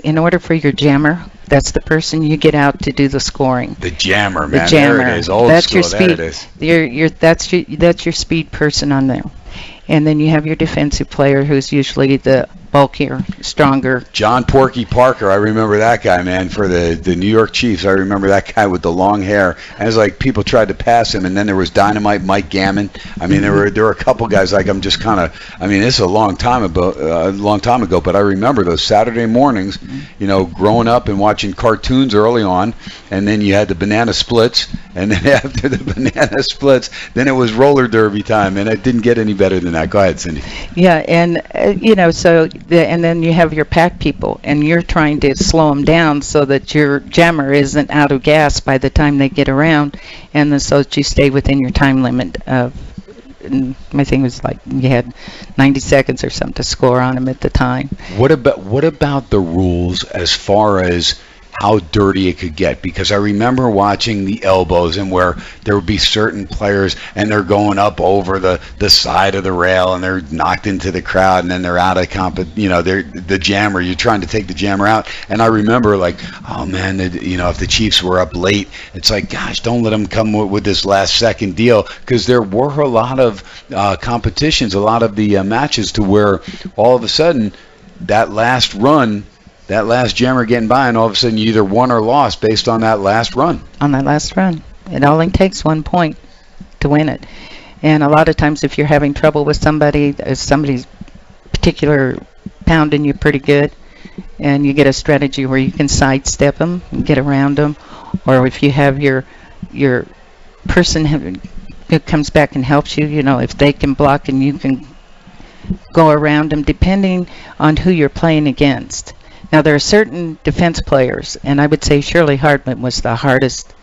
in order for your jammer, that's the person you get out to do the scoring. The jammer, man. The jammer. There it is. Old that's school. Your speed. There it is. That's your speed person on there. And then you have your defensive player, who's usually the bulkier, stronger. John Porky Parker, I remember that guy, man, for the New York Chiefs. I remember that guy with the long hair. And it's like people tried to pass him, and then there was Dynamite Mike Gammon. I mean, there were a couple guys like I'm just kind of. I mean, this is a long time ago, but I remember those Saturday mornings, growing up and watching cartoons early on, and then you had the banana splits, and then after the banana splits, then it was roller derby time, and it didn't get any better than that. Go ahead, Cindy. Yeah, and and then you have your pack people, and you're trying to slow them down so that your jammer isn't out of gas by the time they get around, and then so that you stay within your time limit of, my thing was like you had 90 seconds or something to score on them at the time. What about the rules as far as how dirty it could get? Because I remember watching the elbows, and where there would be certain players and they're going up over the side of the rail and they're knocked into the crowd, and then they're out of they're the jammer. You're trying to take the jammer out, and I remember like, oh man, if the Chiefs were up late, it's like, gosh, don't let them come with this last second deal, because there were a lot of competitions, a lot of the matches to where all of a sudden that last jammer getting by, and all of a sudden you either won or lost based on that last run. On that last run. It only takes 1 point to win it. And a lot of times if you're having trouble with somebody's particular pounding you pretty good, and you get a strategy where you can sidestep them and get around them, or if you have your person who comes back and helps you, if they can block and you can go around them, depending on who you're playing against. Now, there are certain defense players, and I would say Shirley Hardman was the hardest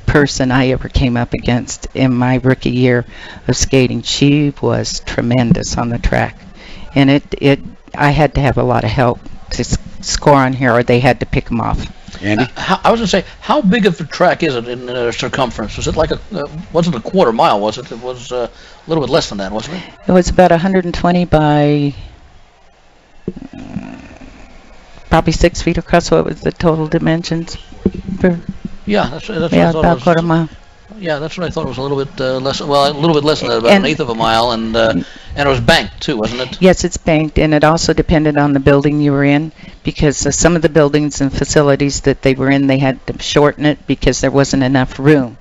person I ever came up against in my rookie year of skating. She was tremendous on the track, and I had to have a lot of help to score on here, or they had to pick them off. Andy? I was going to say, how big of a track is it in circumference? Was it like wasn't a quarter mile, was it? It was a little bit less than that, wasn't it? It was about 120 by probably 6 feet across. What was the total dimensions? Yeah, that's what I thought. About a quarter mile. Yeah, that's what I thought. It was a little bit less. Well, a little bit less than that, about an eighth of a mile, and it was banked too, wasn't it? Yes, it's banked, and it also depended on the building you were in, because some of the buildings and facilities that they were in, they had to shorten it because there wasn't enough room.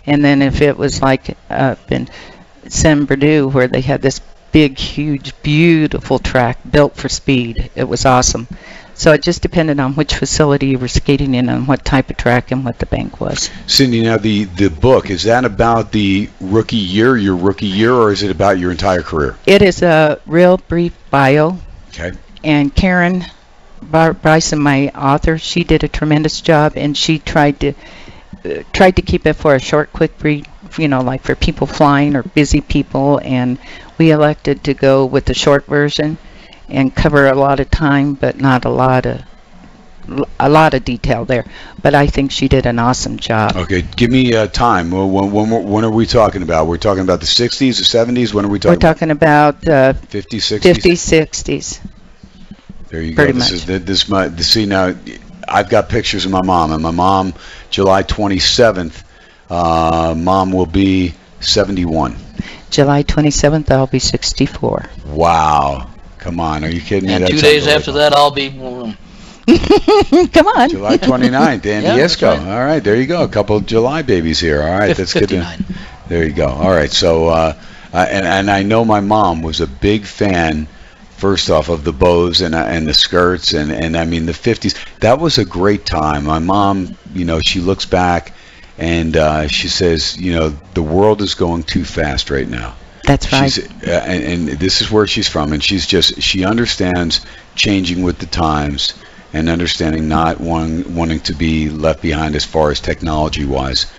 And then if it was like up in San Bernardino, where they had this big, huge, beautiful track built for speed, it was awesome. So it just depended on which facility you were skating in and what type of track and what the bank was. Cindy, now the book, is that about the your rookie year, or is it about your entire career? It is a real brief bio. Okay. And Karen Bryson, my author, she did a tremendous job, and she tried to keep it for a short, quick read, like for people flying or busy people, and we elected to go with the short version and cover a lot of time, but not a lot of detail there. But I think she did an awesome job. Okay, give me time. When are we talking about? We're talking about the 60s, the 70s? When are we talking? We're talking about 50s, 60s? 50s, 60s. There you go. Pretty much. See, now, I've got pictures of my mom, and my mom, July 27th, mom will be 71. July 27th, I'll be 64. Wow. Come on, are you kidding me? And That's 2 days after that, I'll be... Come on. July 29th, Andy Isco. Right. All right, there you go. A couple of July babies here. All right, that's 59. Good. There you go. All right, so, and I know my mom was a big fan, first off, of the bows and the skirts, and I mean, the 50s. That was a great time. My mom, she looks back, and she says, the world is going too fast right now. That's right. And this is where she's from, and she understands changing with the times and understanding not wanting to be left behind as far as technology-wise,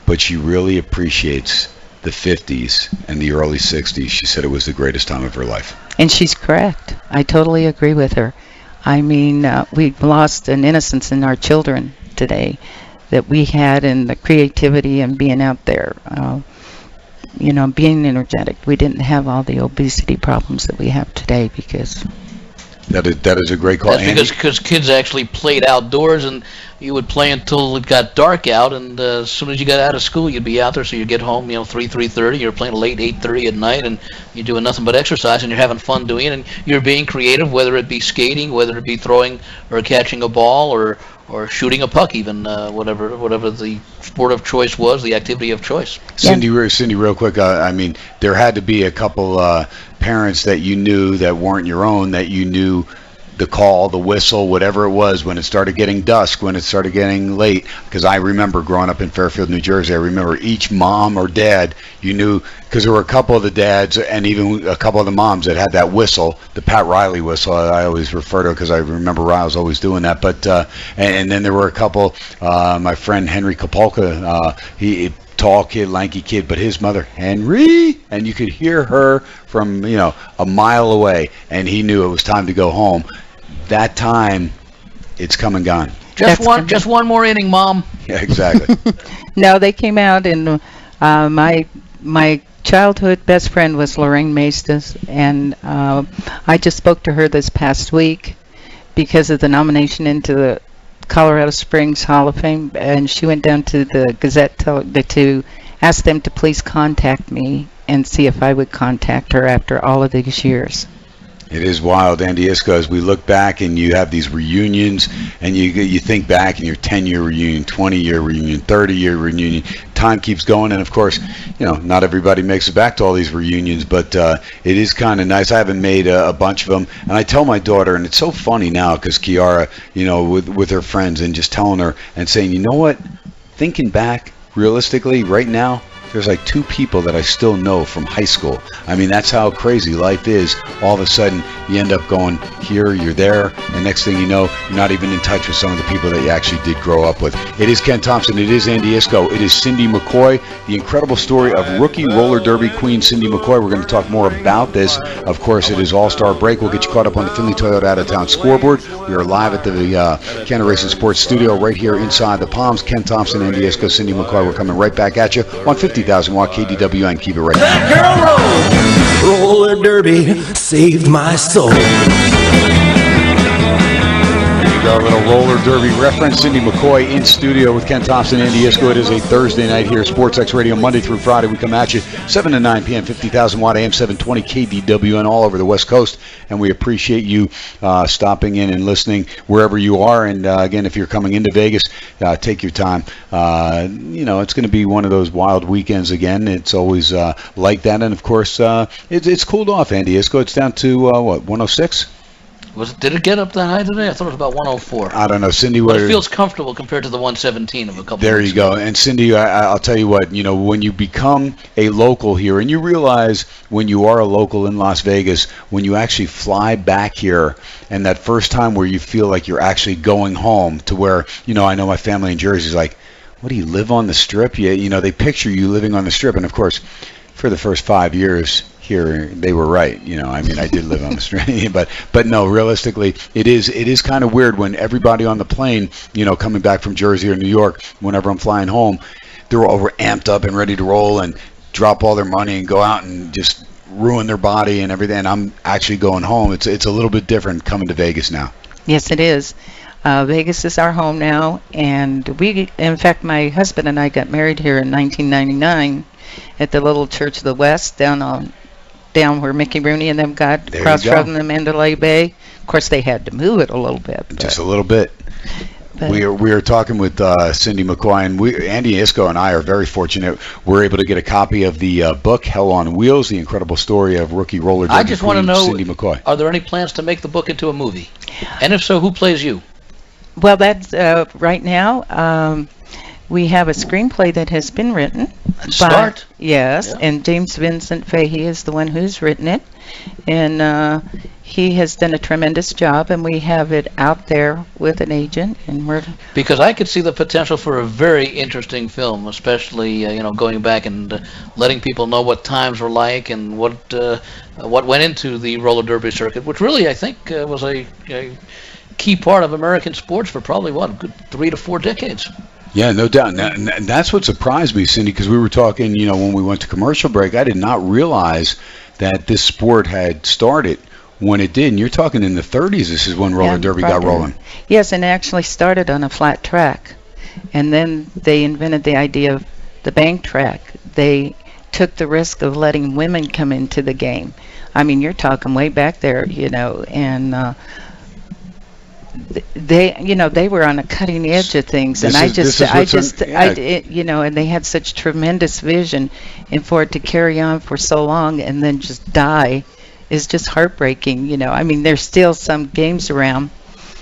but she really appreciates the 50s and the early 60s. She said it was the greatest time of her life. And she's correct. I totally agree with her. I mean, we've lost an innocence in our children today that we had, in the creativity and being out there. Being energetic. We didn't have all the obesity problems that we have today because That is a great call. That's because kids actually played outdoors, and you would play until it got dark out, and as soon as you got out of school, you'd be out there, so you get home, 3:30, you're playing late 8:30 at night, and you're doing nothing but exercise, and you're having fun doing it, and you're being creative, whether it be skating, whether it be throwing or catching a ball, or shooting a puck, even whatever the sport of choice was, the activity of choice. Cindy, real quick, I mean, there had to be a couple parents that you knew that weren't your own, that you knew the call, the whistle, whatever it was, when it started getting dusk, when it started getting late. Because I remember growing up in Fairfield, New Jersey, I remember each mom or dad, you knew, because there were a couple of the dads and even a couple of the moms that had that whistle, the Pat Riley whistle, I always refer to it because I remember Riles always doing that. But and then there were a couple, my friend Henry Kapolka, he tall kid, lanky kid, but his mother, Henry, and you could hear her from, a mile away, and he knew it was time to go home. That time, it's come and gone. Just one more inning, Mom. Yeah, exactly. No, they came out, and my childhood best friend was Lorraine Maestas, and I just spoke to her this past week because of the nomination into the Colorado Springs Hall of Fame, and she went down to the Gazette to ask them to please contact me and see if I would contact her after all of these years. It is wild, Andy Iskoe, as we look back and you have these reunions, and you think back in your 10-year reunion, 20-year reunion, 30-year reunion, time keeps going, and of course, not everybody makes it back to all these reunions, but it is kind of nice. I haven't made a bunch of them, and I tell my daughter, and it's so funny now because Kiara, with her friends, and just telling her and saying, you know what, thinking back, realistically, right now, there's like 2 people that I still know from high school. I mean, that's how crazy life is. All of a sudden, you end up going here, you're there, and next thing you know, you're not even in touch with some of the people that you actually did grow up with. It is Ken Thompson. It is Andy Iskoe. It is Cindy McCoy. The incredible story of rookie roller derby queen Cindy McCoy. We're going to talk more about this. Of course, it is All-Star Break. We'll get you caught up on the Findlay Toyota Out-of-Town scoreboard. We are live at the Canada Racing Sports Studio right here inside the Palms. Ken Thompson, Andy Iskoe, Cindy McCoy. We're coming right back at you on 50,000 watt KDWN. Keep it right That girl roller derby saved my soul. A little roller derby reference. Cindy McCoy in studio with Ken Thompson, Andy Iskoe. It is a Thursday night here at SportsX Radio, Monday through Friday. We come at you 7 to 9 p.m., 50,000 watt AM 720 KDWN all over the West Coast. And we appreciate you stopping in and listening wherever you are. And again, if you're coming into Vegas, take your time. It's going to be one of those wild weekends again. It's always like that. And of course, it's cooled off, Andy Iskoe. It's down to 106? Did it get up that high today? I thought it was about 104. I don't know, Cindy. But it feels comfortable compared to the 117 of a couple. There weeks you go. ago. And Cindy, I'll tell you what. When you become a local here, and you realize when you are a local in Las Vegas, when you actually fly back here, and that first time where you feel like you're actually going home, to where I know my family in Jersey is like, what do you live on the Strip? They picture you living on the Strip, and of course, for the first 5 years. Here they were right, I did live on the street, but no, realistically, it is kind of weird when everybody on the plane, coming back from Jersey or New York, whenever I'm flying home, they're all amped up and ready to roll and drop all their money and go out and just ruin their body and everything. And I'm actually going home. It's a little bit different coming to Vegas now. Yes, it is. Vegas is our home now, and in fact, my husband and I got married here in 1999 at the Little Church of the West down where Mickey Rooney and them got cross-road in the Mandalay Bay. Of course, they had to move it a little bit. Just a little bit. We are talking with Cindy McCoy, and Andy Iskoe and I are very fortunate. We're able to get a copy of the book, Hell on Wheels, the incredible story of rookie roller derby I just want to know, Cindy McCoy. Are there any plans to make the book into a movie? And if so, who plays you? Well, that's right now. We have a screenplay that has been written. Start? Yes, Yeah. And James Vincent Fahey is the one who's written it. And he has done a tremendous job, and we have it out there with an agent. Because I could see the potential for a very interesting film, especially, going back and letting people know what times were like and what went into the roller derby circuit, which really, I think, was a key part of American sports for probably, a good 3 to 4 decades. Yeah, no doubt. And that's what surprised me, Cindy, because we were talking, when we went to commercial break, I did not realize that this sport had started when it did. And you're talking in the 30s, this is when roller Yeah, derby right got there. rolling. Yes, and it actually started on a flat track. And then they invented the idea of the bank track. They took the risk of letting women come into the game. I mean, you're talking way back there, and they were on the cutting edge of things, and and they had such tremendous vision, and for it to carry on for so long and then just die is just heartbreaking. I mean, there's still some games around.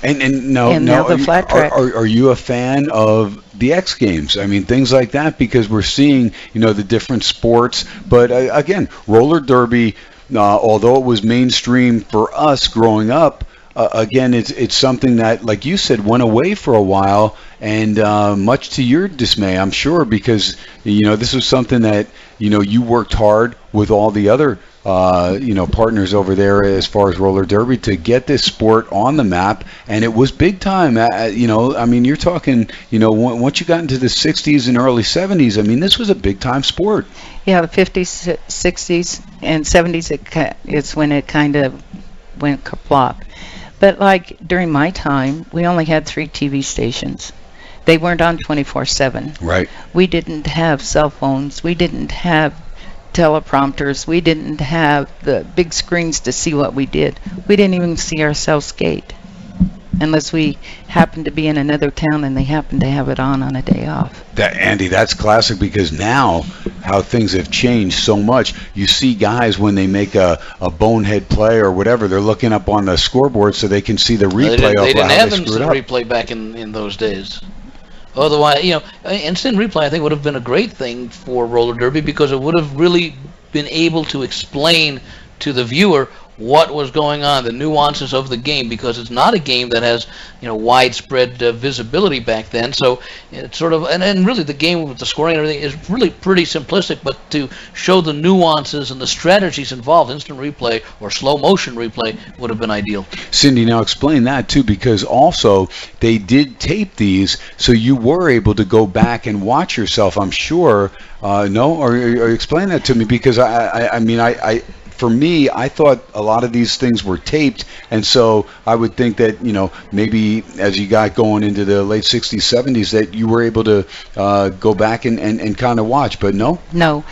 And now the flat track. Are you a fan of the X Games? I mean, things like that, because we're seeing, the different sports. But again, roller derby, although it was mainstream for us growing up, again, it's something that, like you said, went away for a while, and much to your dismay, I'm sure, because this was something that you worked hard with all the other partners over there as far as roller derby to get this sport on the map, and it was big time. I mean, you're talking, once you got into the 60s and early 70s, I mean, this was a big time sport. Yeah, the 50s, 60s, and 70s is when it kind of went kerplop. But like during my time, we only had 3 TV stations. They weren't on 24/7. Right. We didn't have cell phones. We didn't have teleprompters. We didn't have the big screens to see what we did. We didn't even see ourselves skate unless we happened to be in another town and they happened to have it on a day off. Andy, that's classic, because now how things have changed so much. You see guys when they make a bonehead play or whatever, they're looking up on the scoreboard so they can see the replay They of how didn't have they screwed instant up. replay back in those days. Otherwise, instant replay I think would have been a great thing for roller derby, because it would have really been able to explain to the viewer what was going on, the nuances of the game, because it's not a game that has widespread visibility back then. So it's sort of, and really the game with the scoring and everything is really pretty simplistic, but to show the nuances and the strategies involved, instant replay or slow motion replay would have been ideal. Cindy, now explain that too, because also they did tape these, so you were able to go back and watch yourself, I'm sure. Or explain that to me, because I mean, for me, I thought a lot of these things were taped, and so I would think that, maybe as you got going into the late 60s, 70s, that you were able to go back and kind of watch, but no? No.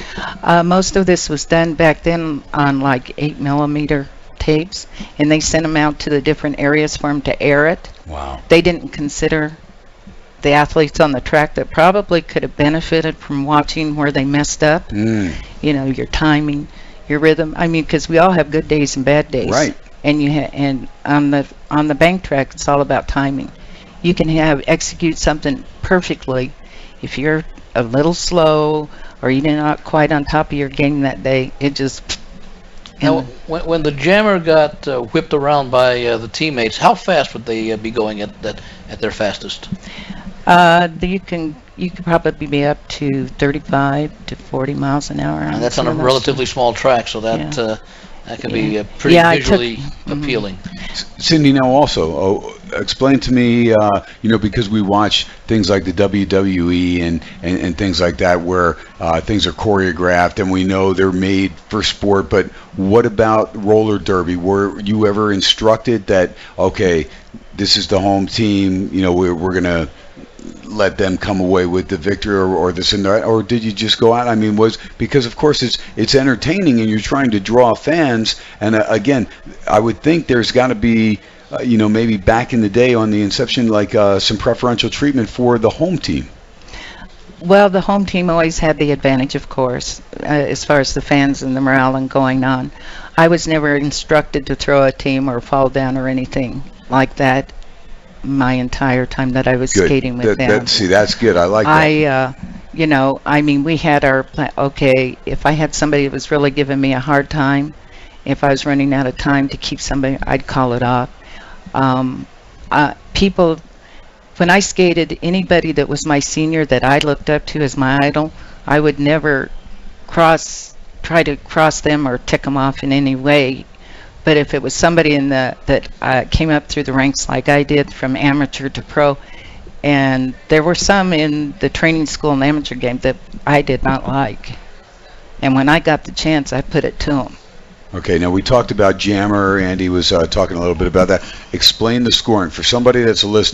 Most of this was done back then on like 8mm tapes, and they sent them out to the different areas for them to air it. Wow. They didn't consider the athletes on the track that probably could have benefited from watching where they messed up. Your timing, your rhythm. I mean, because we all have good days and bad days. Right. And and on the bank track, it's all about timing. You can execute something perfectly. If you're a little slow or you're not quite on top of your game that day, it just. Now, when the jammer got whipped around by the teammates, how fast would they be going at their fastest? You could probably be up to 35 to 40 miles an hour. And that's on a relatively small track, so that can be pretty visually appealing. Cindy, now also explain to me, because we watch things like the WWE and things like that, where things are choreographed and we know they're made for sport, but what about roller derby? Were you ever instructed that, okay, this is the home team, we're going to let them come away with the victory, or this and that, or did you just go out? I mean, because of course it's entertaining and you're trying to draw fans, and again, I would think there's got to be maybe back in the day on the inception, like some preferential treatment for the home team. Well, the home team always had the advantage, of course, as far as the fans and the morale and going on. I was never instructed to throw a team or fall down or anything like that my entire time that I was skating with them. See, that's good. I like that. I mean, we had our plan. Okay, if I had somebody that was really giving me a hard time, if I was running out of time to keep somebody, I'd call it off. People, when I skated, anybody that was my senior that I looked up to as my idol, I would never try to cross them or tick them off in any way. But if it was somebody that came up through the ranks like I did, from amateur to pro, and there were some in the training school and amateur game that I did not like, and when I got the chance, I put it to them. Okay, now we talked about jammer. Andy was talking a little bit about that. Explain the scoring for somebody that's listening.